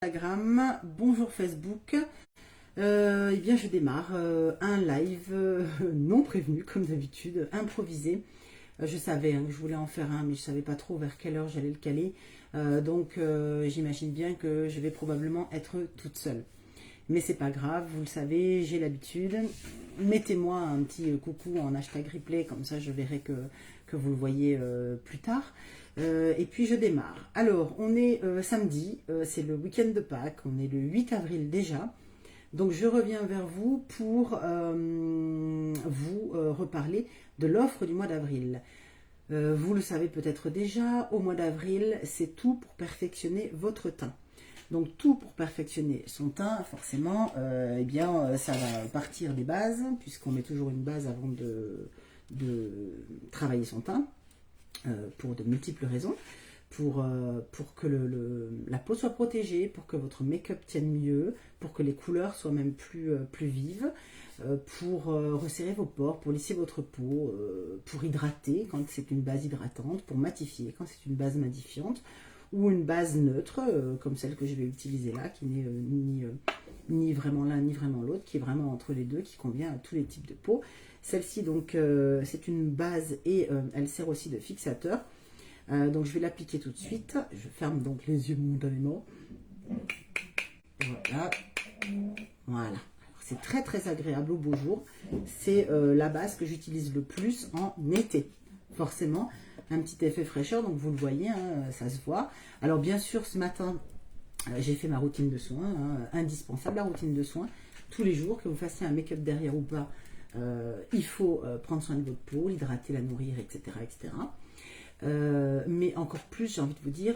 Instagram, bonjour Facebook. Eh bien, je démarre un live non prévenu, comme d'habitude, improvisé. Je savais que je voulais en faire un, mais je savais pas trop vers quelle heure j'allais le caler. Donc, j'imagine bien que je vais probablement être toute seule. Mais c'est pas grave, vous le savez, j'ai l'habitude. Mettez-moi un petit coucou en hashtag replay, comme ça je verrai que vous le voyez plus tard. Et puis je démarre. Alors, on est samedi, c'est le week-end de Pâques, on est le 8 avril déjà. Donc je reviens vers vous pour vous reparler de l'offre du mois d'avril. Vous le savez peut-être déjà, au mois d'avril, c'est tout pour perfectionner votre teint. Donc tout pour perfectionner son teint, forcément, eh bien, ça va partir des bases, puisqu'on met toujours une base avant de travailler son teint, pour de multiples raisons. Pour que la peau soit protégée, pour que votre make-up tienne mieux, pour que les couleurs soient même plus vives, pour resserrer vos pores, pour lisser votre peau, pour hydrater quand c'est une base hydratante, pour matifier quand c'est une base matifiante, ou une base neutre, comme celle que je vais utiliser là, qui n'est ni vraiment l'un ni vraiment l'autre, qui est vraiment entre les deux, qui convient à tous les types de peau. Celle-ci, donc, c'est une base et elle sert aussi de fixateur. Donc je vais l'appliquer tout de suite. Je ferme donc les yeux momentanément. Voilà. Voilà. C'est très très agréable au beau jour. C'est la base que j'utilise le plus en été. Forcément, un petit effet fraîcheur. Donc vous le voyez, hein, ça se voit. Alors bien sûr, ce matin, j'ai fait ma routine de soins. Indispensable la routine de soins. Tous les jours, que vous fassiez un make-up derrière ou pas, il faut prendre soin de votre peau, l'hydrater, la nourrir, etc. etc. Mais encore plus, j'ai envie de vous dire,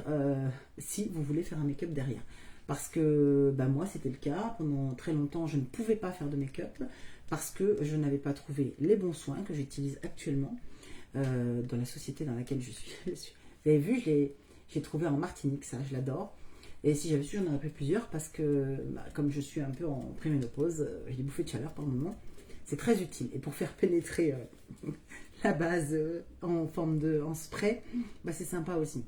si vous voulez faire un make-up derrière. Parce que moi, c'était le cas. Pendant très longtemps, je ne pouvais pas faire de make-up parce que je n'avais pas trouvé les bons soins que j'utilise actuellement dans la société dans laquelle je suis. Vous avez vu, j'ai trouvé en Martinique, ça, je l'adore. Et si j'avais su, j'en aurais pris plusieurs parce que, comme je suis un peu en préménopause, j'ai des bouffées de chaleur par moment. C'est très utile. Et pour faire pénétrer la base en spray, c'est sympa aussi.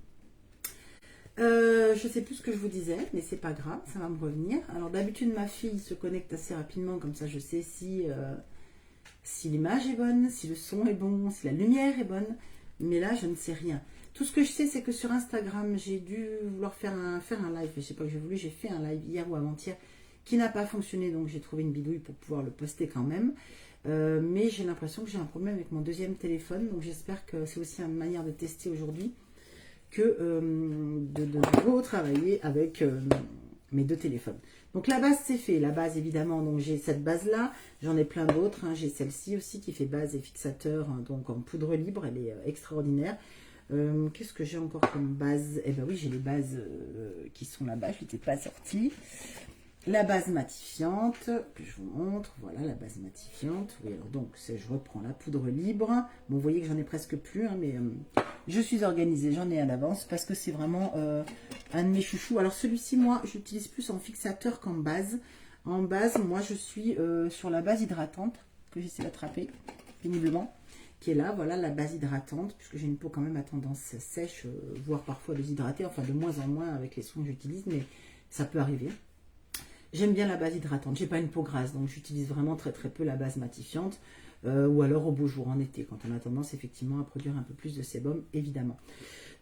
Je sais plus ce que je vous disais, mais c'est pas grave, ça va me revenir. Alors d'habitude ma fille se connecte assez rapidement, comme ça je sais si l'image est bonne, si le son est bon, si la lumière est bonne. Mais là je ne sais rien. Tout ce que je sais, c'est que sur Instagram, j'ai dû vouloir faire un live. Je sais pas que j'ai voulu, j'ai fait un live hier ou avant-hier qui n'a pas fonctionné, donc j'ai trouvé une bidouille pour pouvoir le poster quand même. Mais j'ai l'impression que j'ai un problème avec mon deuxième téléphone, donc j'espère que c'est aussi une manière de tester aujourd'hui que de retravailler avec mes deux téléphones. Donc la base c'est fait, la base évidemment, donc j'ai cette base là, j'en ai plein d'autres, hein. J'ai celle-ci aussi qui fait base et fixateur, hein, donc en poudre libre, elle est extraordinaire. Qu'est-ce que j'ai encore comme base? Eh ben oui, j'ai les bases qui sont là-bas, je n'étais pas sortie. La base matifiante, que je vous montre, voilà la base matifiante. Oui, alors donc, je reprends la poudre libre. Bon, vous voyez que j'en ai presque plus, hein, mais je suis organisée, j'en ai un d'avance parce que c'est vraiment un de mes chouchous. Alors celui-ci, moi, j'utilise plus en fixateur qu'en base. En base, moi, je suis sur la base hydratante, que j'essaie d'attraper, péniblement, qui est là, voilà, la base hydratante, puisque j'ai une peau quand même à tendance sèche, voire parfois déshydratée, enfin de moins en moins avec les soins que j'utilise, mais ça peut arriver. J'aime bien la base hydratante, j'ai pas une peau grasse, donc j'utilise vraiment très très peu la base matifiante, ou alors au beau jour en été, quand on a tendance effectivement à produire un peu plus de sébum, évidemment.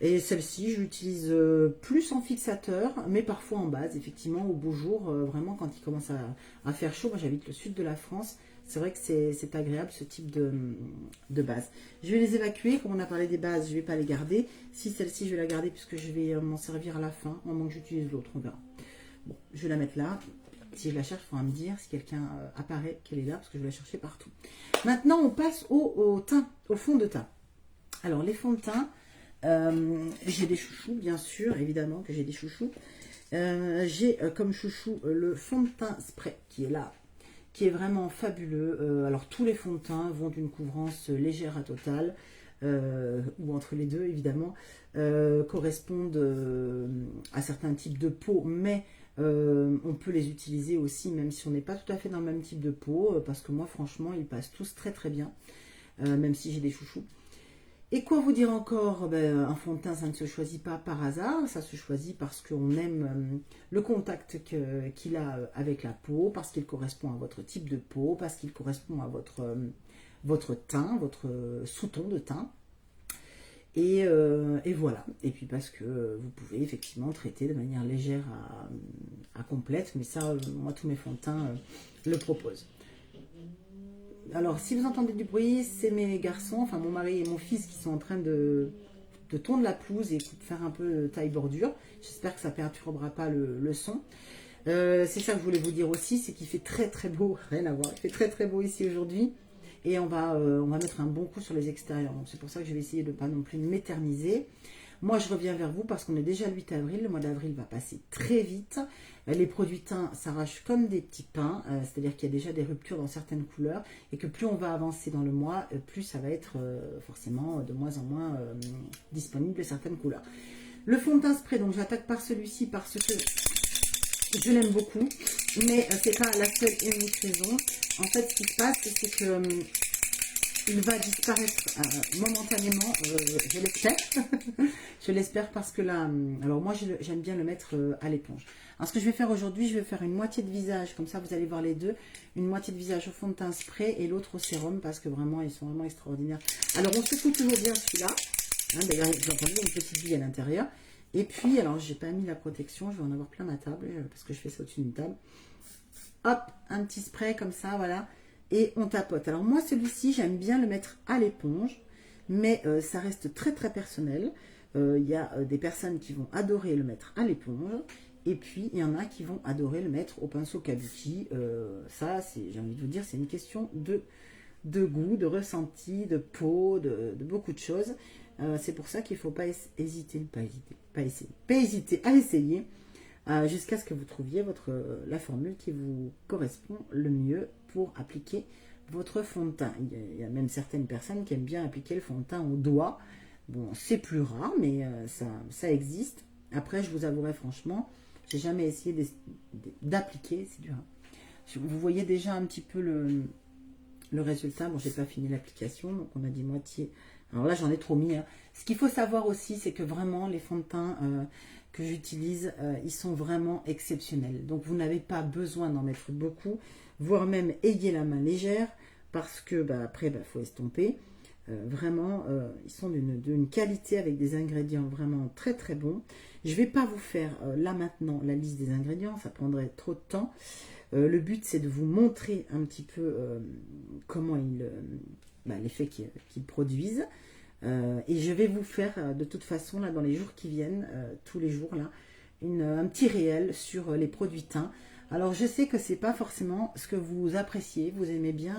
Et celle-ci, je l'utilise plus en fixateur, mais parfois en base, effectivement, au beau jour, vraiment quand il commence à faire chaud. Moi j'habite le sud de la France, c'est vrai que c'est agréable ce type de base. Je vais les évacuer, comme on a parlé des bases, je ne vais pas les garder. Si celle-ci, je vais la garder puisque je vais m'en servir à la fin, au moment que j'utilise l'autre, on verra. Bon, je vais la mettre là. Si je la cherche, il faudra me dire si quelqu'un apparaît qu'elle est là, parce que je vais la chercher partout. Maintenant, on passe au teint, au fond de teint. Alors, les fonds de teint, j'ai des chouchous, bien sûr, évidemment que j'ai des chouchous. J'ai comme chouchou le fond de teint spray qui est là, qui est vraiment fabuleux. Alors, tous les fonds de teint vont d'une couvrance légère à totale, ou entre les deux, évidemment, correspondent à certains types de peau, mais on peut les utiliser aussi même si on n'est pas tout à fait dans le même type de peau, parce que moi franchement ils passent tous très très bien, même si j'ai des chouchous. Et quoi vous dire encore? Ben, un fond de teint, ça ne se choisit pas par hasard, ça se choisit parce qu'on aime le contact qu'il a avec la peau, parce qu'il correspond à votre type de peau, parce qu'il correspond à votre teint, votre sous-ton de teint. Et voilà. Et puis parce que vous pouvez effectivement traiter de manière légère à complète, mais ça, moi, tous mes fonds de teint le proposent. Alors, si vous entendez du bruit, c'est mes garçons, enfin mon mari et mon fils qui sont en train de tondre la pelouse et de faire un peu de taille bordure. J'espère que ça ne perturbera pas le son. C'est ça que je voulais vous dire aussi, c'est qu'il fait très très beau, rien à voir, il fait très très beau ici aujourd'hui. Et on va mettre un bon coup sur les extérieurs. Donc c'est pour ça que je vais essayer de ne pas non plus m'éterniser. Moi, je reviens vers vous parce qu'on est déjà le 8 avril. Le mois d'avril va passer très vite. Les produits teints s'arrachent comme des petits pains. C'est-à-dire qu'il y a déjà des ruptures dans certaines couleurs. Et que plus on va avancer dans le mois, plus ça va être forcément de moins en moins disponible certaines couleurs. Le fond de teint spray, donc j'attaque par celui-ci parce que je l'aime beaucoup. Mais c'est pas la seule et unique raison. En fait, ce qui se passe, c'est que il va disparaître momentanément, je l'espère. Je l'espère parce que là, alors moi j'aime bien le mettre à l'éponge. Alors ce que je vais faire aujourd'hui, je vais faire une moitié de visage, comme ça vous allez voir les deux. Une moitié de visage au fond de teint spray et l'autre au sérum parce que vraiment ils sont vraiment extraordinaires. Alors on secoue toujours bien celui-là. Hein, d'ailleurs j'ai entendu une petite bille à l'intérieur. Et puis, alors j'ai pas mis la protection, je vais en avoir plein ma table parce que je fais ça au-dessus d'une table. Hop, un petit spray comme ça, voilà. Et on tapote. Alors moi, celui-ci, j'aime bien le mettre à l'éponge, mais ça reste très très personnel. Il y a des personnes qui vont adorer le mettre à l'éponge, et puis il y en a qui vont adorer le mettre au pinceau kabuki. Ça, j'ai envie de vous dire, c'est une question de goût, de ressenti, de peau, de beaucoup de choses. C'est pour ça qu'il ne faut pas hésiter à essayer. Jusqu'à ce que vous trouviez la formule qui vous correspond le mieux pour appliquer votre fond de teint. Il y a même certaines personnes qui aiment bien appliquer le fond de teint au doigt. Bon, c'est plus rare, mais ça existe. Après, je vous avouerai franchement, j'ai jamais essayé d'appliquer, c'est dur. Vous voyez déjà un petit peu le résultat. Bon, j'ai pas fini l'application, donc on a dit moitié. Alors là, j'en ai trop mis. Hein. Ce qu'il faut savoir aussi, c'est que vraiment, les fonds de teint que j'utilise, ils sont vraiment exceptionnels. Donc, vous n'avez pas besoin d'en mettre beaucoup, voire même ayez la main légère, parce que après, faut estomper. Vraiment, ils sont d'une qualité avec des ingrédients vraiment très très bons. Je ne vais pas vous faire là maintenant la liste des ingrédients, ça prendrait trop de temps. Le but, c'est de vous montrer un petit peu comment l'effet qu'ils produisent. Et je vais vous faire de toute façon là dans les jours qui viennent, tous les jours là, un petit réel sur les produits teints. Alors je sais que c'est pas forcément ce que vous appréciez, vous aimez bien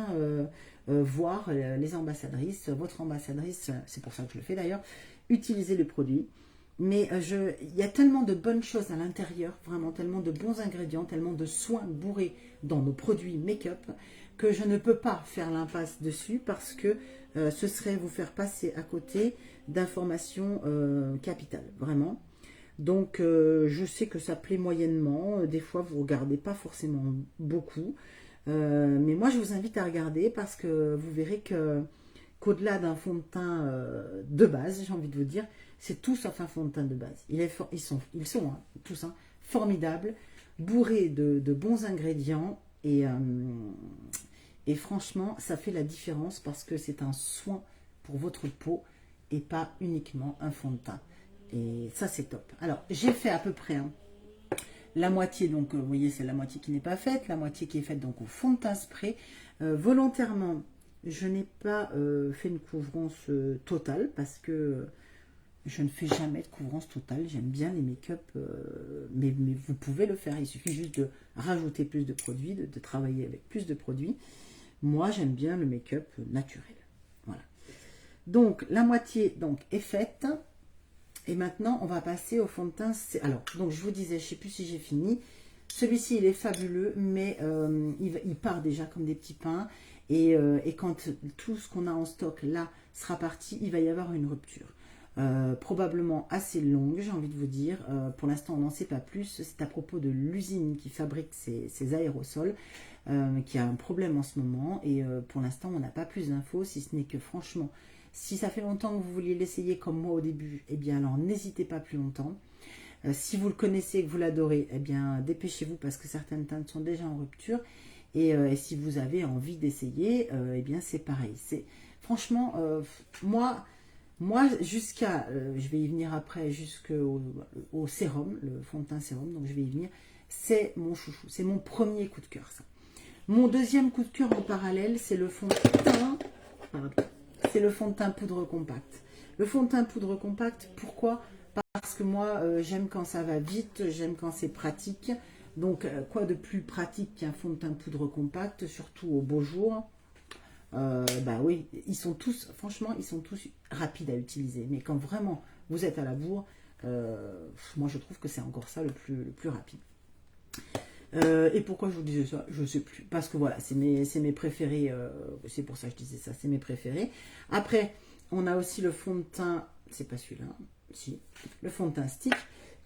voir les ambassadrices, votre ambassadrice, c'est pour ça que je le fais d'ailleurs, utiliser le produit. Mais il y a tellement de bonnes choses à l'intérieur, vraiment tellement de bons ingrédients, tellement de soins bourrés dans nos produits make-up que je ne peux pas faire l'impasse dessus parce que ce serait vous faire passer à côté d'informations capitales, vraiment. Donc je sais que ça plaît moyennement, des fois vous ne regardez pas forcément beaucoup, mais moi je vous invite à regarder parce que vous verrez qu'au-delà d'un fond de teint de base, j'ai envie de vous dire, c'est tout sauf un fond de teint de base. Ils sont tous formidables, bourrés de bons ingrédients et franchement, ça fait la différence parce que c'est un soin pour votre peau et pas uniquement un fond de teint. Et ça, c'est top. Alors, j'ai fait à peu près la moitié, donc vous voyez, c'est la moitié qui n'est pas faite, la moitié qui est faite donc au fond de teint spray. Volontairement, je n'ai pas fait une couvrance totale parce que je ne fais jamais de couvrance totale. J'aime bien les make-up, mais vous pouvez le faire. Il suffit juste de rajouter plus de produits, de travailler avec plus de produits. Moi, j'aime bien le make-up naturel. Voilà. Donc, la moitié est faite. Et maintenant, on va passer au fond de teint. Alors, donc je vous disais, je ne sais plus si j'ai fini. Celui-ci, il est fabuleux, mais il part déjà comme des petits pains. Et quand tout ce qu'on a en stock là sera parti, il va y avoir une rupture. Probablement assez longue, j'ai envie de vous dire. Pour l'instant, on n'en sait pas plus. C'est à propos de l'usine qui fabrique ces aérosols qui a un problème en ce moment. Et pour l'instant, on n'a pas plus d'infos, si ce n'est que franchement, Si ça fait longtemps que vous vouliez l'essayer comme moi au début, eh bien alors n'hésitez pas plus longtemps. Si vous le connaissez et que vous l'adorez, eh bien dépêchez-vous parce que certaines teintes sont déjà en rupture. Et si vous avez envie d'essayer, eh bien c'est pareil. Franchement, moi jusqu'à, je vais y venir après, jusqu'au sérum, le fond de teint sérum, donc je vais y venir. C'est mon chouchou, c'est mon premier coup de cœur, ça. Mon deuxième coup de cœur en parallèle, c'est le fond de teint. C'est le fond de teint poudre compacte. Le fond de teint poudre compacte, pourquoi? Parce que moi, j'aime quand ça va vite, j'aime quand c'est pratique. Donc, quoi de plus pratique qu'un fond de teint poudre compacte, surtout au beau jour? Bah oui, ils sont tous, franchement, ils sont tous rapides à utiliser. Mais quand vraiment vous êtes à la bourre, moi je trouve que c'est encore ça le plus rapide. Et pourquoi je vous disais ça? Je ne sais plus. Parce que voilà, c'est mes préférés. C'est pour ça que je disais ça, c'est mes préférés. Après, on a aussi le fond de teint. C'est pas celui-là. Si. Le fond de teint stick.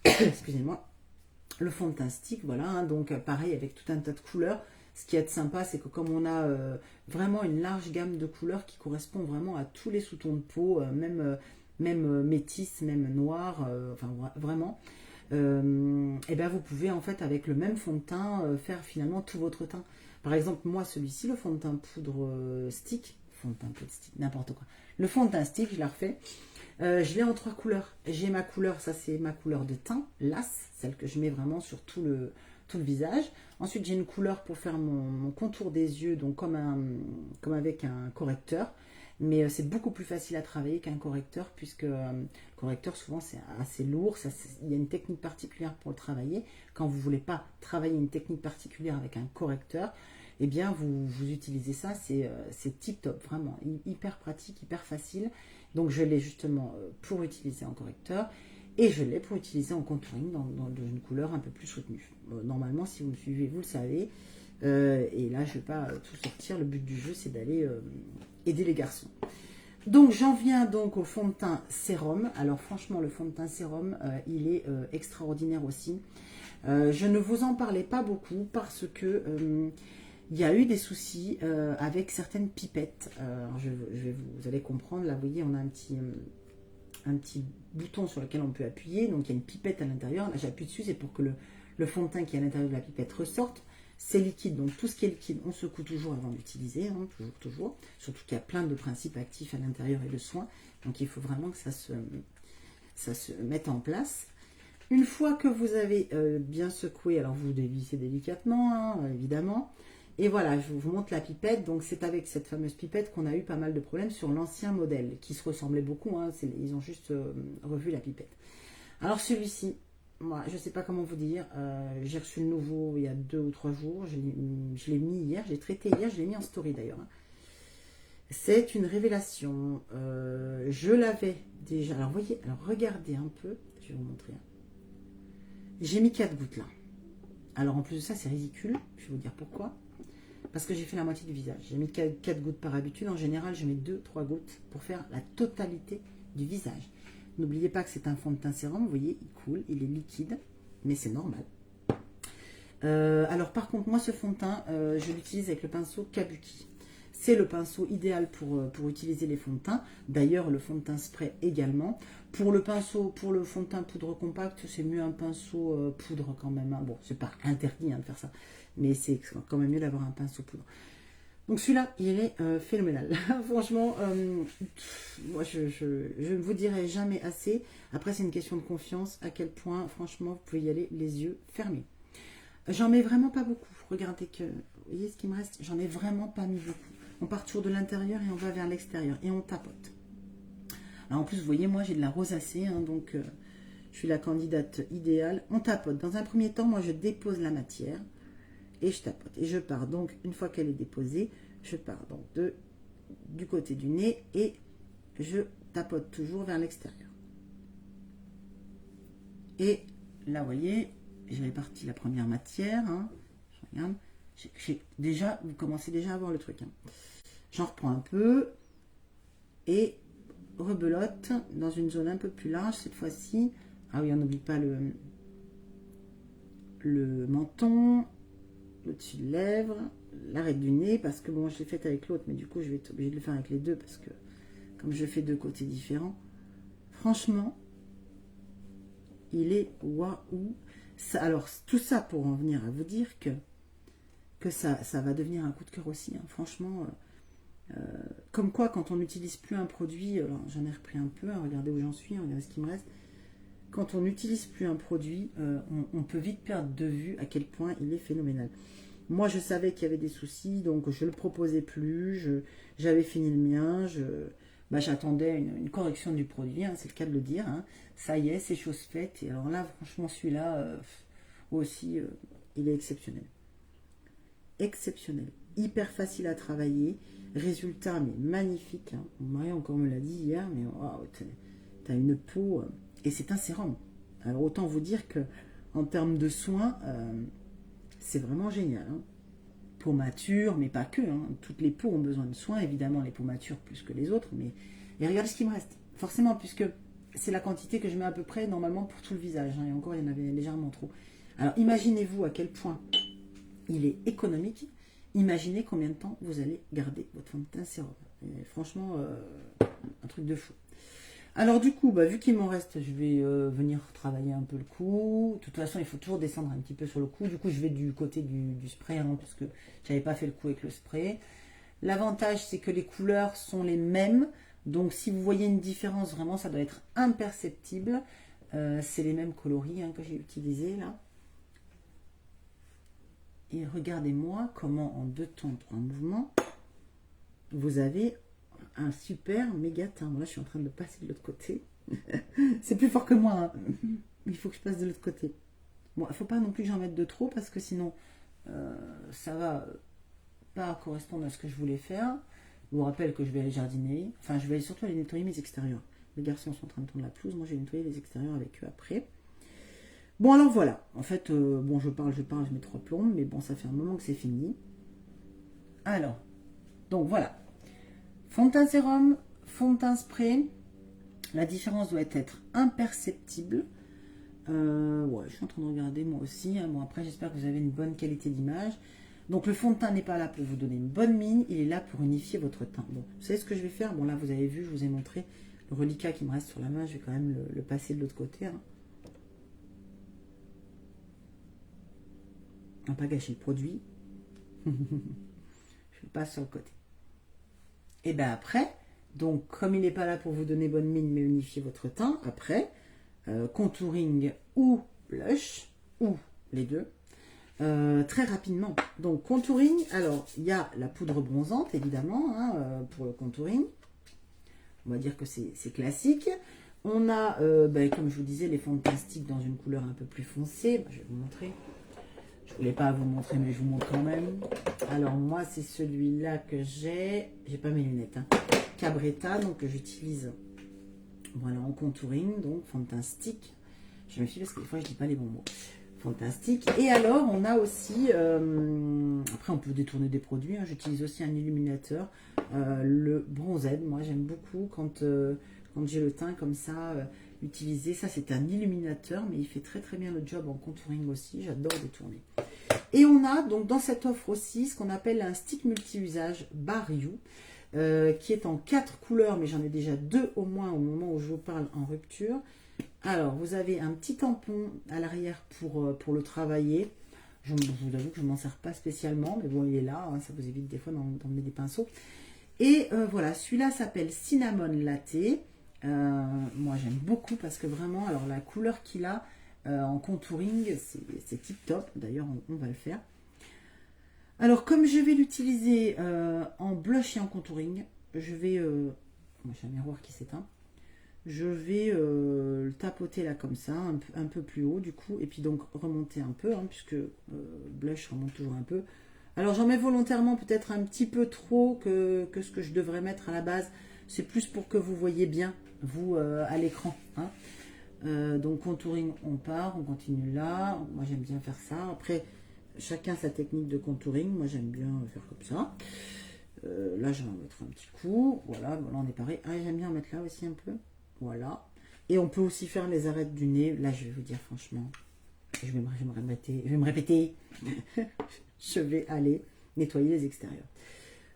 Excusez-moi. Le fond de teint stick, voilà. Hein, donc, pareil, avec tout un tas de couleurs. Ce qui est sympa, c'est que comme on a vraiment une large gamme de couleurs qui correspond vraiment à tous les sous-tons de peau, même métis, même noir, enfin vraiment. Et bien vous pouvez en fait avec le même fond de teint faire finalement tout votre teint. Par exemple, moi celui-ci, le fond de teint poudre stick, fond de teint poudre stick, n'importe quoi. Le fond de teint stick, je la refais. Je l'ai en 3 couleurs. J'ai ma couleur, ça c'est ma couleur de teint, lace, celle que je mets vraiment sur tout le visage. Ensuite, j'ai une couleur pour faire mon contour des yeux, donc comme avec un correcteur. Mais c'est beaucoup plus facile à travailler qu'un correcteur, puisque le correcteur, souvent, c'est assez lourd. Il y a une technique particulière pour le travailler. Quand vous ne voulez pas travailler une technique particulière avec un correcteur, eh bien, vous utilisez ça. C'est tip-top, vraiment. Hyper pratique, hyper facile. Donc, je l'ai justement pour utiliser en correcteur. Et je l'ai pour utiliser en contouring dans une couleur un peu plus soutenue. Normalement, si vous me suivez, vous le savez. Et là, je ne vais pas tout sortir. Le but du jeu, c'est d'aller aider les garçons. Donc, j'en viens donc au fond de teint sérum. Alors, franchement, le fond de teint sérum, il est extraordinaire aussi. Je ne vous en parlais pas beaucoup parce que il y a eu des soucis avec certaines pipettes. Vous allez comprendre. Là, vous voyez, on a un petit bouton sur lequel on peut appuyer, donc il y a une pipette à l'intérieur. Là, j'appuie dessus, c'est pour que le fond de teint qui est à l'intérieur de la pipette ressorte. C'est liquide, donc tout ce qui est liquide, on secoue toujours avant d'utiliser, hein, toujours. Surtout qu'il y a plein de principes actifs à l'intérieur et de soins, donc il faut vraiment que ça se mette en place. Une fois que vous avez bien secoué, alors vous dévissez délicatement, hein, évidemment. Et voilà, je vous montre la pipette. Donc c'est avec cette fameuse pipette qu'on a eu pas mal de problèmes sur l'ancien modèle, qui se ressemblait beaucoup. Hein, ils ont juste revu la pipette. Alors moi, je ne sais pas comment vous dire. J'ai reçu le nouveau il y a 2 ou 3 jours. Je l'ai mis hier, j'ai traité hier, je l'ai mis en story d'ailleurs. Hein. C'est une révélation. Je l'avais déjà. Alors voyez, regardez un peu. Je vais vous montrer. J'ai mis 4 gouttes là. Alors en plus de ça, c'est ridicule. Je vais vous dire pourquoi. Parce que j'ai fait la moitié du visage. J'ai mis 4 gouttes par habitude. En général, je mets 2-3 gouttes pour faire la totalité du visage. N'oubliez pas que c'est un fond de teint sérum. Vous voyez, il coule, il est liquide. Mais c'est normal. Alors par contre, moi, ce fond de teint, je l'utilise avec le pinceau Kabuki. C'est le pinceau idéal pour utiliser les fonds de teint. D'ailleurs, le fond de teint spray également. Pour le fond de teint poudre compacte, c'est mieux un pinceau poudre quand même. Hein. Bon, c'est pas interdit hein, de faire ça. Mais c'est quand même mieux d'avoir un pinceau poudre. Donc celui-là, il est phénoménal. Franchement, moi je ne vous dirai jamais assez. Après, c'est une question de confiance. À quel point, franchement, vous pouvez y aller les yeux fermés. J'en mets vraiment pas beaucoup. Regardez que, vous voyez ce qui me reste. J'en ai vraiment pas mis beaucoup. On part toujours de l'intérieur et on va vers l'extérieur. Et on tapote. Alors en plus, vous voyez, moi j'ai de la rosacée. Hein, donc je suis la candidate idéale. On tapote. Dans un premier temps, moi je dépose la matière. Et je tapote. Et je pars donc, une fois qu'elle est déposée, je pars donc du côté du nez et je tapote toujours vers l'extérieur. Et là, vous voyez, j'ai réparti la première matière. Hein. Je regarde. Déjà, vous commencez déjà à voir le truc. Hein. J'en reprends un peu et rebelote dans une zone un peu plus large cette fois-ci. Ah oui, on n'oublie pas le menton, le dessus de lèvres, l'arrêt du nez, parce que bon, je l'ai fait avec l'autre, mais du coup, je vais être obligée de le faire avec les deux, parce que comme je fais deux côtés différents. Franchement, il est waouh. Alors, tout ça pour en venir à vous dire que ça va devenir un coup de cœur aussi. Hein. Franchement, comme quoi, quand on n'utilise plus un produit, alors j'en ai repris un peu, hein, regardez où j'en suis, regardez ce qui me reste. Quand on n'utilise plus un produit, on peut vite perdre de vue à quel point il est phénoménal. Moi, je savais qu'il y avait des soucis, donc je ne le proposais plus. J'avais fini le mien. J'attendais une correction du produit, hein, c'est le cas de le dire. Hein. Ça y est, c'est chose faite. Et alors là, franchement, celui-là aussi, il est exceptionnel. Exceptionnel. Hyper facile à travailler. Résultat, mais magnifique. Hein. Mon mari encore me l'a dit hier, mais wow, tu as une peau... et c'est un sérum. Alors autant vous dire que en termes de soins, c'est vraiment génial. Hein. Peau mature, mais pas que. Hein. Toutes les peaux ont besoin de soins, évidemment les peaux matures plus que les autres. Mais et regardez ce qui me reste. Forcément, puisque c'est la quantité que je mets à peu près normalement pour tout le visage. Hein. Et encore, il y en avait légèrement trop. Alors imaginez-vous à quel point il est économique. Imaginez combien de temps vous allez garder votre fond de teint sérum. Et franchement, un truc de fou. Alors du coup, vu qu'il m'en reste, je vais venir travailler un peu le cou. De toute façon, il faut toujours descendre un petit peu sur le cou. Du coup, je vais du côté du spray, hein, parce que je n'avais pas fait le cou avec le spray. L'avantage, c'est que les couleurs sont les mêmes. Donc, si vous voyez une différence, vraiment, ça doit être imperceptible. C'est les mêmes coloris hein, que j'ai utilisés là. Et regardez-moi comment en 2 temps, 3 mouvements, vous avez un super méga teint. Là, je suis en train de passer de l'autre côté. C'est plus fort que moi. Hein. Il faut que je passe de l'autre côté. Bon, il ne faut pas non plus que j'en mette de trop parce que sinon, ça va pas correspondre à ce que je voulais faire. Je vous rappelle que je vais aller jardiner. Enfin, je vais surtout aller nettoyer mes extérieurs. Les garçons sont en train de tondre la pelouse. Moi, je vais nettoyer les extérieurs avec eux après. Bon, alors voilà. En fait, bon, je parle, je mets 3 plombes. Mais bon, ça fait un moment que c'est fini. Alors, donc voilà. Fond de teint sérum, fond de teint spray. La différence doit être imperceptible. Ouais, je suis en train de regarder moi aussi. Hein. Bon, après, j'espère que vous avez une bonne qualité d'image. Donc, le fond de teint n'est pas là pour vous donner une bonne mine. Il est là pour unifier votre teint. Bon, vous savez ce que je vais faire? Bon, là, vous avez vu, je vous ai montré le reliquat qui me reste sur la main. Je vais quand même le passer de l'autre côté. Hein. On va pas gâcher le produit. Je le passe sur le côté. Et bien après, donc comme il n'est pas là pour vous donner bonne mine mais unifier votre teint, après, contouring ou blush, ou les deux, très rapidement. Donc contouring, alors il y a la poudre bronzante évidemment hein, pour le contouring. On va dire que c'est classique. On a, comme je vous disais, les fonds de teint stick dans une couleur un peu plus foncée. Je vais vous montrer. Je ne voulais pas vous montrer, mais je vous montre quand même. Alors, moi, c'est celui-là que j'ai. J'ai pas mes lunettes. Hein. Cabretta, donc que j'utilise voilà, en contouring. Donc, fond de teint stick. Je me fie parce que des fois, je dis pas les bons mots. Fond de teint stick. Et alors, on a aussi... après, on peut détourner des produits. Hein. J'utilise aussi un illuminateur. Le Bronzed. Moi, j'aime beaucoup quand j'ai le teint comme ça... utiliser. Ça, c'est un illuminateur, mais il fait très très bien le job en contouring aussi. J'adore détourner. Et on a donc dans cette offre aussi ce qu'on appelle un stick multi-usage Bar You, qui est en 4 couleurs, mais j'en ai déjà 2 au moins au moment où je vous parle en rupture. Alors, vous avez un petit tampon à l'arrière pour le travailler. Je vous avoue que je ne m'en sers pas spécialement, mais bon, il est là. Hein, ça vous évite des fois d'emmener des pinceaux. Et voilà, celui-là s'appelle Cinnamon Latte. Moi j'aime beaucoup parce que vraiment, alors la couleur qu'il a en contouring, c'est tip top. D'ailleurs, on va le faire. Alors, comme je vais l'utiliser en blush et en contouring, je vais... moi j'ai un miroir qui s'éteint. Je vais le tapoter là comme ça, un peu plus haut du coup, et puis donc remonter un peu, hein, puisque blush remonte toujours un peu. Alors j'en mets volontairement peut-être un petit peu trop que ce que je devrais mettre à la base. C'est plus pour que vous voyez bien, vous, à l'écran. Hein. Donc contouring, on part, on continue là. Moi j'aime bien faire ça. Après, chacun sa technique de contouring. Moi j'aime bien faire comme ça. Là je vais en mettre un petit coup. Voilà, voilà on est pareil. Ah, j'aime bien en mettre là aussi un peu. Voilà. Et on peut aussi faire les arêtes du nez. Là je vais vous dire franchement, je vais me répéter. Je vais aller nettoyer les extérieurs.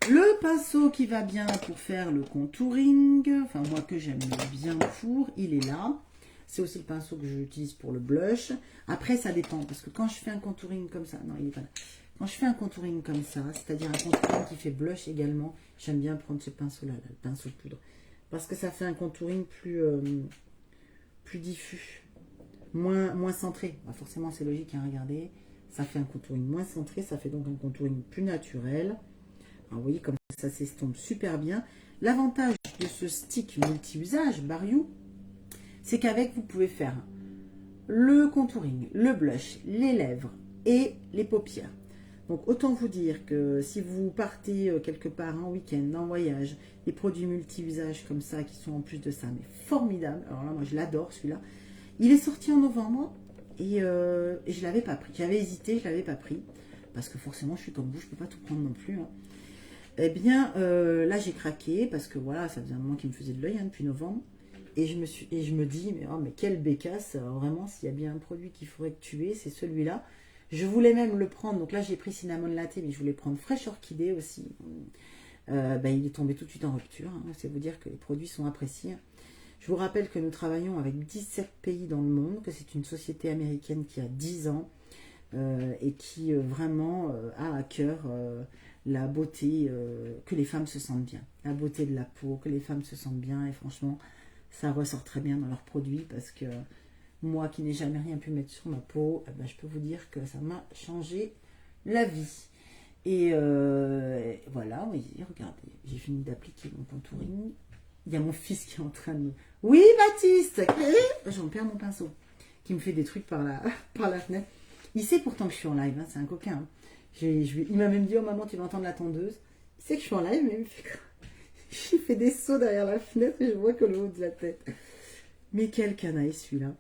Le pinceau qui va bien pour faire le contouring, enfin moi que j'aime bien au four, il est là. C'est aussi le pinceau que j'utilise pour le blush. Après, ça dépend, parce que quand je fais un contouring comme ça, non, il est pas là. Quand je fais un contouring comme ça, c'est-à-dire un contouring qui fait blush également, j'aime bien prendre ce pinceau-là, le pinceau de poudre. Parce que ça fait un contouring plus diffus, moins centré. Bah, forcément, c'est logique, hein, regardez. Ça fait un contouring moins centré, ça fait donc un contouring plus naturel. Alors, vous voyez comme ça s'estompe super bien. L'avantage de ce stick multi-usage, Bariou, c'est qu'avec, vous pouvez faire le contouring, le blush, les lèvres et les paupières. Donc, autant vous dire que si vous partez quelque part en week-end, en voyage, les produits multi-usage comme ça, qui sont en plus de ça, mais formidables. Alors là, moi, je l'adore, celui-là. Il est sorti en novembre et je ne l'avais pas pris. J'avais hésité, je ne l'avais pas pris. Parce que forcément, je suis comme vous, je ne peux pas tout prendre non plus. Hein. Eh bien, là, j'ai craqué parce que voilà, ça faisait un moment qu'il me faisait de l'œil hein, depuis novembre. Et je me dis, mais quelle bécasse, vraiment, s'il y a bien un produit qu'il faudrait que tu aies, c'est celui-là. Je voulais même le prendre, donc là j'ai pris cinnamon latte, mais je voulais prendre fraîche orchidée aussi. Il est tombé tout de suite en rupture, hein. C'est vous dire que les produits sont appréciés. Je vous rappelle que nous travaillons avec 17 pays dans le monde, que c'est une société américaine qui a 10 ans et qui vraiment a à cœur la beauté, que les femmes se sentent bien. La beauté de la peau, que les femmes se sentent bien et franchement, ça ressort très bien dans leurs produits parce que moi qui n'ai jamais rien pu mettre sur ma peau, je peux vous dire que ça m'a changé la vie. Et voilà, oui, regardez, j'ai fini d'appliquer mon contouring. Il y a mon fils qui est en train de me... Oui, Baptiste, j'en perds mon pinceau, qui me fait des trucs par la fenêtre. Il sait pourtant que je suis en live, hein, c'est un coquin. Hein. Il m'a même dit, oh maman, tu vas entendre la tondeuse. Il sait que je suis en live, mais il me fait... J'ai fait des sauts derrière la fenêtre et je vois que le haut de la tête. Mais quel canaille celui-là.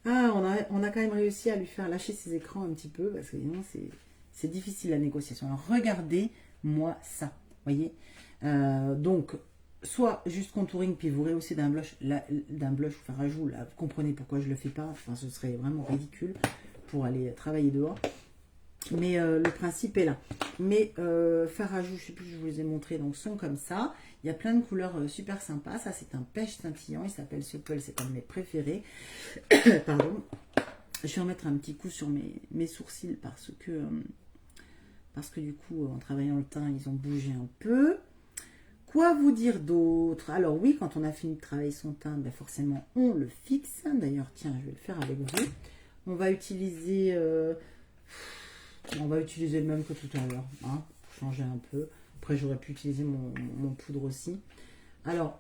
Ah, on a quand même réussi à lui faire lâcher ses écrans un petit peu, parce que sinon c'est difficile la négociation. Alors regardez-moi ça, voyez. Donc, soit juste contouring, puis vous rehaussez d'un blush ou faire rajout, là, vous comprenez pourquoi je ne le fais pas, enfin ce serait vraiment ridicule pour aller travailler dehors. Mais le principe est là. Mais faire rajout, je ne sais plus, je vous les ai montrés, donc sont comme ça. Il y a plein de couleurs super sympas. Ça, c'est un pêche scintillant. Il s'appelle Supple, c'est un de mes préférés. Pardon. Je vais en mettre un petit coup sur mes sourcils parce que du coup, en travaillant le teint, ils ont bougé un peu. Quoi vous dire d'autre? Alors oui, quand on a fini de travailler son teint, forcément, on le fixe. D'ailleurs, tiens, je vais le faire avec vous. On va utiliser... on va utiliser le même que tout à l'heure, hein, pour changer un peu. Après, j'aurais pu utiliser mon poudre aussi. Alors,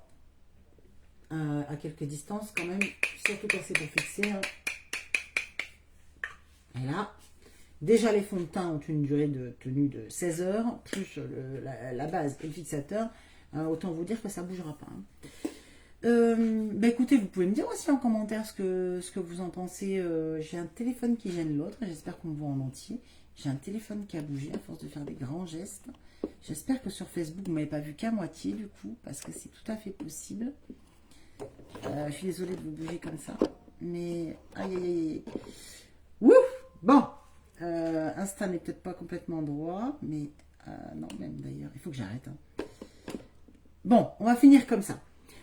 à quelques distances quand même, surtout assez pour fixer. Hein. Et là, déjà les fonds de teint ont une durée de tenue de 16 heures, plus la base et le fixateur. Autant vous dire que ça ne bougera pas. Hein. Écoutez, vous pouvez me dire aussi en commentaire ce que vous en pensez. J'ai un téléphone qui gêne l'autre, j'espère qu'on me voit en entier. J'ai un téléphone qui a bougé à force de faire des grands gestes. J'espère que sur Facebook, vous ne m'avez pas vu qu'à moitié du coup, parce que c'est tout à fait possible. Je suis désolée de vous bouger comme ça. Mais aïe aïe aïe. Ouf. Bon. Insta n'est peut-être pas complètement droit, mais non, même d'ailleurs, il faut que j'arrête. Hein. Bon, on va finir comme ça.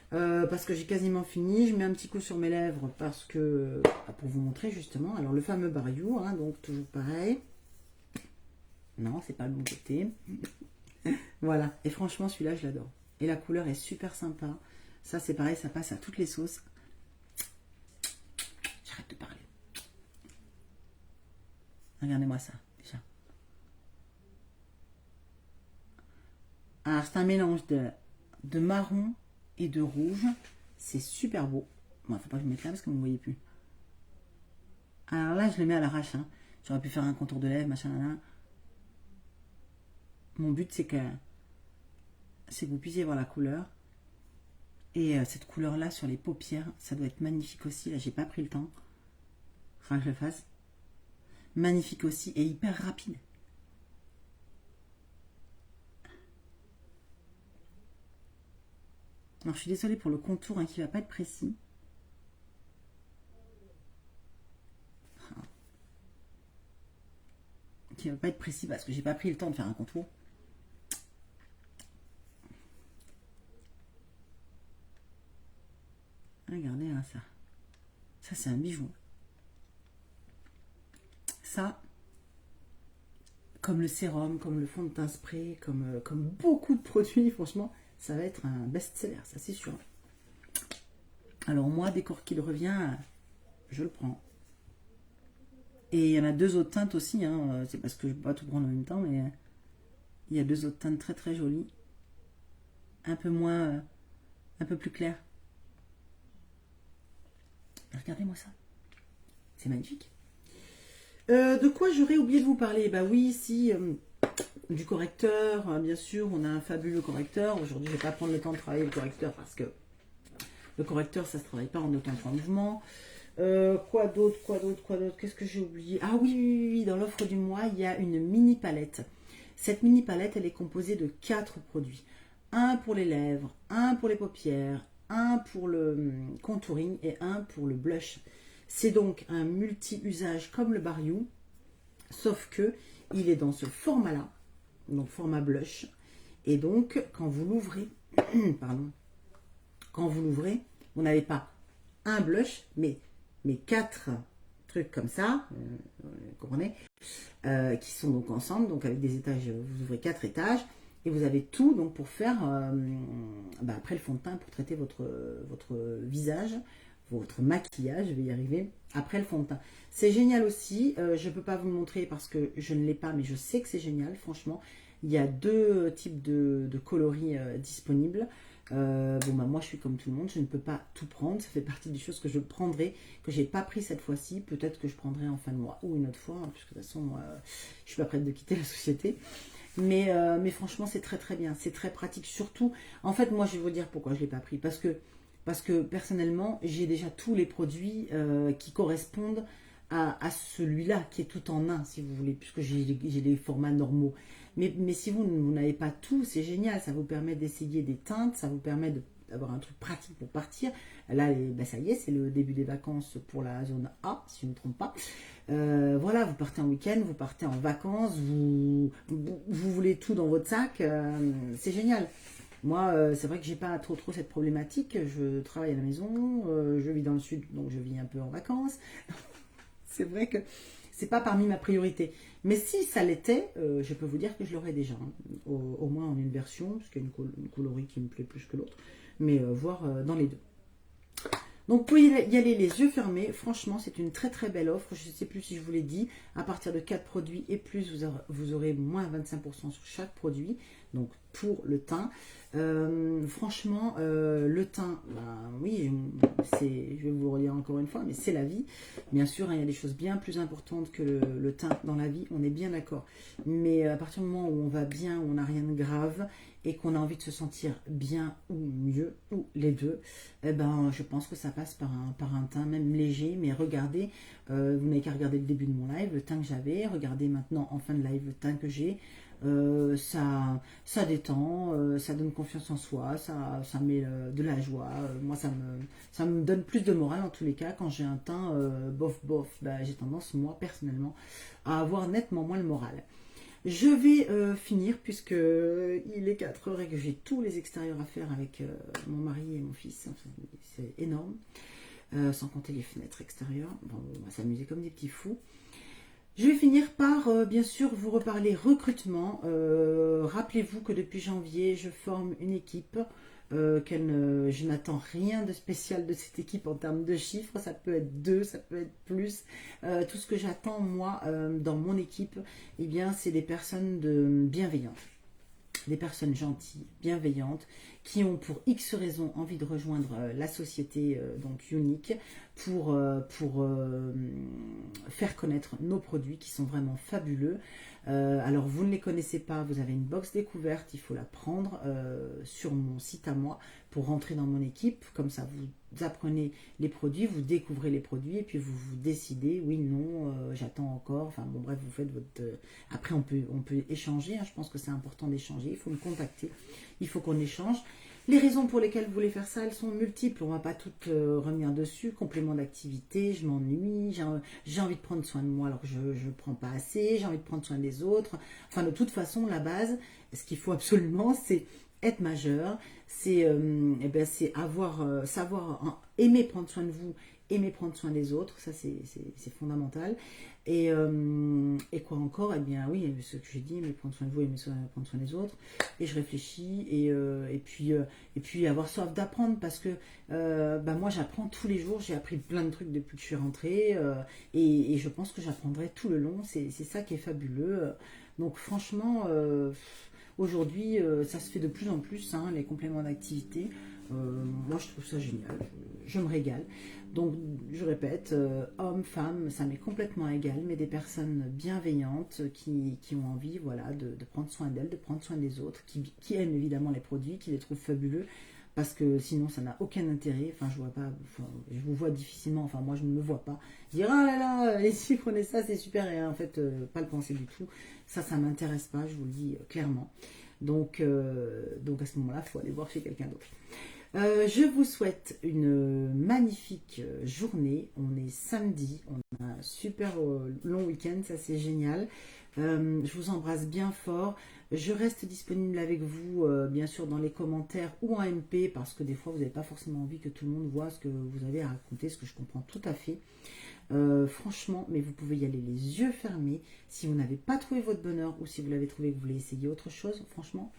Parce que j'ai quasiment fini. Je mets un petit coup sur mes lèvres parce que pour vous montrer justement. Alors le fameux Bariou, hein, donc toujours pareil. Non, c'est pas le bon côté. Voilà. Et franchement, celui-là, je l'adore. Et la couleur est super sympa. Ça, c'est pareil, ça passe à toutes les sauces. J'arrête de parler. Regardez-moi ça, déjà. Alors, c'est un mélange de marron et de rouge. C'est super beau. Bon, faut pas que je me mette là parce que vous ne me voyez plus. Alors là, je le mets à l'arrache. Hein. J'aurais pu faire un contour de lèvres, machin, là. Mon but, c'est que vous puissiez voir la couleur. Et cette couleur-là sur les paupières, ça doit être magnifique aussi. Là, j'ai pas pris le temps. Faudra que je le fasse. Magnifique aussi et hyper rapide. Alors, je suis désolée pour le contour hein, qui va pas être précis. Qui va pas être précis parce que j'ai pas pris le temps de faire un contour. ça. Ça, c'est un bijou. Ça, comme le sérum, comme le fond de teint spray, comme beaucoup de produits, franchement, ça va être un best-seller, ça c'est sûr. Alors moi, dès qu'il revient, je le prends. Et il y en a deux autres teintes aussi, hein. C'est parce que je ne peux pas tout prendre en même temps, mais il y a deux autres teintes très très jolies. Un peu moins, un peu plus claires. Regardez-moi ça. C'est magnifique. De quoi j'aurais oublié de vous parler? Bah oui, si, du correcteur, bien sûr, on a un fabuleux correcteur. Aujourd'hui, je ne vais pas prendre le temps de travailler le correcteur parce que le correcteur, ça ne se travaille pas en aucun point de mouvement. Quoi d'autre? Qu'est-ce que j'ai oublié? Ah oui, dans l'offre du mois, il y a une mini palette. Cette mini palette, elle est composée de 4 produits. Un pour les lèvres, un pour les paupières, un pour le contouring et un pour le blush. C'est donc un multi-usage comme le Bariou, sauf que il est dans ce format-là, donc format blush. Et donc, quand vous l'ouvrez, pardon, quand vous l'ouvrez, vous n'avez pas un blush, mais 4 trucs comme ça, vous comprenez, qui sont donc ensemble, donc avec des étages, vous ouvrez 4 étages, et vous avez tout donc pour faire, après le fond de teint, pour traiter votre visage, votre maquillage, je vais y arriver, après le fond de teint. C'est génial aussi, je ne peux pas vous le montrer parce que je ne l'ai pas, mais je sais que c'est génial, franchement. Il y a 2 types de coloris disponibles. Moi je suis comme tout le monde, je ne peux pas tout prendre, ça fait partie des choses que je prendrai, que j'ai pas pris cette fois-ci, peut-être que je prendrai en fin de mois ou une autre fois, hein, puisque de toute façon moi, je suis pas prête de quitter la société. Mais franchement c'est très très bien, c'est très pratique, surtout, en fait moi je vais vous dire pourquoi je ne l'ai pas pris, parce que personnellement j'ai déjà tous les produits qui correspondent à celui-là, qui est tout en un si vous voulez, puisque j'ai les formats normaux. Mais si vous n'avez pas tout, c'est génial, ça vous permet d'essayer des teintes, ça vous permet d'avoir un truc pratique pour partir. Là, ça y est, c'est le début des vacances pour la zone A, si je ne me trompe pas. Voilà, vous partez en week-end, vous partez en vacances, vous voulez tout dans votre sac, c'est génial. Moi, c'est vrai que j'ai pas trop cette problématique, je travaille à la maison, je vis dans le sud, donc je vis un peu en vacances. C'est vrai que c'est pas parmi ma priorité. Mais si ça l'était, je peux vous dire que je l'aurais déjà, hein, au moins en une version, parce qu'il y a une coloris qui me plaît plus que l'autre, mais voire dans les deux. Donc vous pouvez y aller les yeux fermés, franchement c'est une très très belle offre, je ne sais plus si je vous l'ai dit, à partir de 4 produits et plus vous aurez moins 25% sur chaque produit, donc pour le teint. Franchement le teint, oui, je vais vous le redire encore une fois, mais c'est la vie, bien sûr hein, il y a des choses bien plus importantes que le teint dans la vie, on est bien d'accord, mais à partir du moment où on va bien, où on n'a rien de grave, et qu'on a envie de se sentir bien ou mieux, ou les deux, je pense que ça passe par un teint même léger. Mais regardez, vous n'avez qu'à regarder le début de mon live, le teint que j'avais, regardez maintenant en fin de live le teint que j'ai, ça détend, ça donne confiance en soi, ça met de la joie, moi ça me donne plus de morale en tous les cas. Quand j'ai un teint bof, j'ai tendance moi personnellement à avoir nettement moins le moral. Je vais finir puisque il est 4 heures et que j'ai tous les extérieurs à faire avec mon mari et mon fils. Enfin, c'est énorme. Sans compter les fenêtres extérieures. Bon, on va s'amuser comme des petits fous. Je vais finir par, bien sûr, vous reparler recrutement. Rappelez-vous que depuis janvier, je forme une équipe. Je n'attends rien de spécial de cette équipe en termes de chiffres, ça peut être 2, ça peut être plus. Tout ce que j'attends moi dans mon équipe, eh bien, c'est des personnes bienveillantes, des personnes gentilles, bienveillantes, qui ont pour X raisons envie de rejoindre la société donc Unique pour faire connaître nos produits qui sont vraiment fabuleux. Alors vous ne les connaissez pas, vous avez une box découverte, il faut la prendre sur mon site à moi pour rentrer dans mon équipe, comme ça vous apprenez les produits, vous découvrez les produits et puis vous décidez, oui, non, j'attends encore, enfin bon bref, vous faites votre... Après on peut échanger, hein, je pense que c'est important d'échanger, il faut me contacter, il faut qu'on échange. Les raisons pour lesquelles vous voulez faire ça, elles sont multiples, on ne va pas toutes revenir dessus. Complément d'activité, je m'ennuie, j'ai envie de prendre soin de moi alors que je ne prends pas assez, j'ai envie de prendre soin des autres. Enfin, de toute façon, la base, ce qu'il faut absolument, c'est être majeur, c'est eh ben, c'est avoir, savoir aimer prendre soin de vous, aimer prendre soin des autres, ça c'est fondamental. Et quoi encore? Eh bien oui, ce que j'ai dit, aimer prendre soin de vous, prendre soin des autres. Et je réfléchis, et puis avoir soif d'apprendre, parce que bah, moi j'apprends tous les jours, j'ai appris plein de trucs depuis que je suis rentrée, et je pense que j'apprendrai tout le long, c'est ça qui est fabuleux. Donc franchement, aujourd'hui, ça se fait de plus en plus, hein, les compléments d'activité. Moi, je trouve ça génial. Je me régale. Donc, je répète, hommes, femmes, ça m'est complètement égal, mais des personnes bienveillantes qui ont envie, voilà, de prendre soin d'elles, de prendre soin des autres, qui aiment évidemment les produits, qui les trouvent fabuleux, parce que sinon, ça n'a aucun intérêt. Enfin, je vois pas, enfin, je vous vois difficilement. Enfin, moi, je ne me vois pas dire ah là là, les filles prenez ça, c'est super, et en fait, pas le penser du tout. Ça m'intéresse pas, je vous le dis clairement. Donc à ce moment-là, il faut aller voir chez quelqu'un d'autre. Je vous souhaite une magnifique journée. On est samedi, on a un super long week-end, ça c'est génial. Je vous embrasse bien fort. Je reste disponible avec vous, bien sûr, dans les commentaires ou en MP, parce que des fois, vous n'avez pas forcément envie que tout le monde voit ce que vous avez à raconter, ce que je comprends tout à fait. Franchement, mais vous pouvez y aller les yeux fermés. Si vous n'avez pas trouvé votre bonheur, ou si vous l'avez trouvé et que vous voulez essayer autre chose, franchement,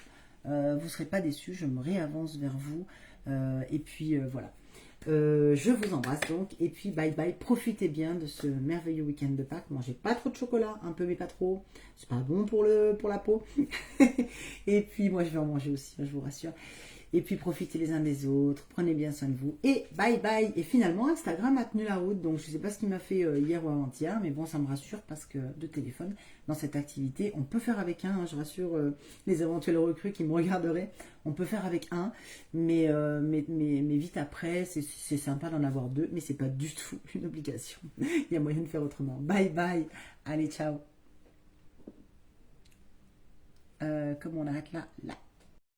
vous ne serez pas déçus. Je me réavance vers vous. Et puis voilà. Je vous embrasse donc. Et puis bye bye. Profitez bien de ce merveilleux week-end de Pâques. Mangez pas trop de chocolat, un peu mais pas trop. C'est pas bon pour la peau. Et puis moi je vais en manger aussi, je vous rassure. Et puis profitez les uns des autres, prenez bien soin de vous. Et bye bye. Et finalement, Instagram a tenu la route. Donc je ne sais pas ce qu'il m'a fait hier ou avant-hier, mais bon, ça me rassure, parce que de téléphone, dans cette activité, on peut faire avec un, hein, je rassure les éventuels recrues qui me regarderaient. On peut faire avec un, mais vite après, c'est sympa d'en avoir deux, mais c'est pas du tout une obligation. Il y a moyen de faire autrement. Bye bye. Allez, ciao. Comment on arrête là? Là.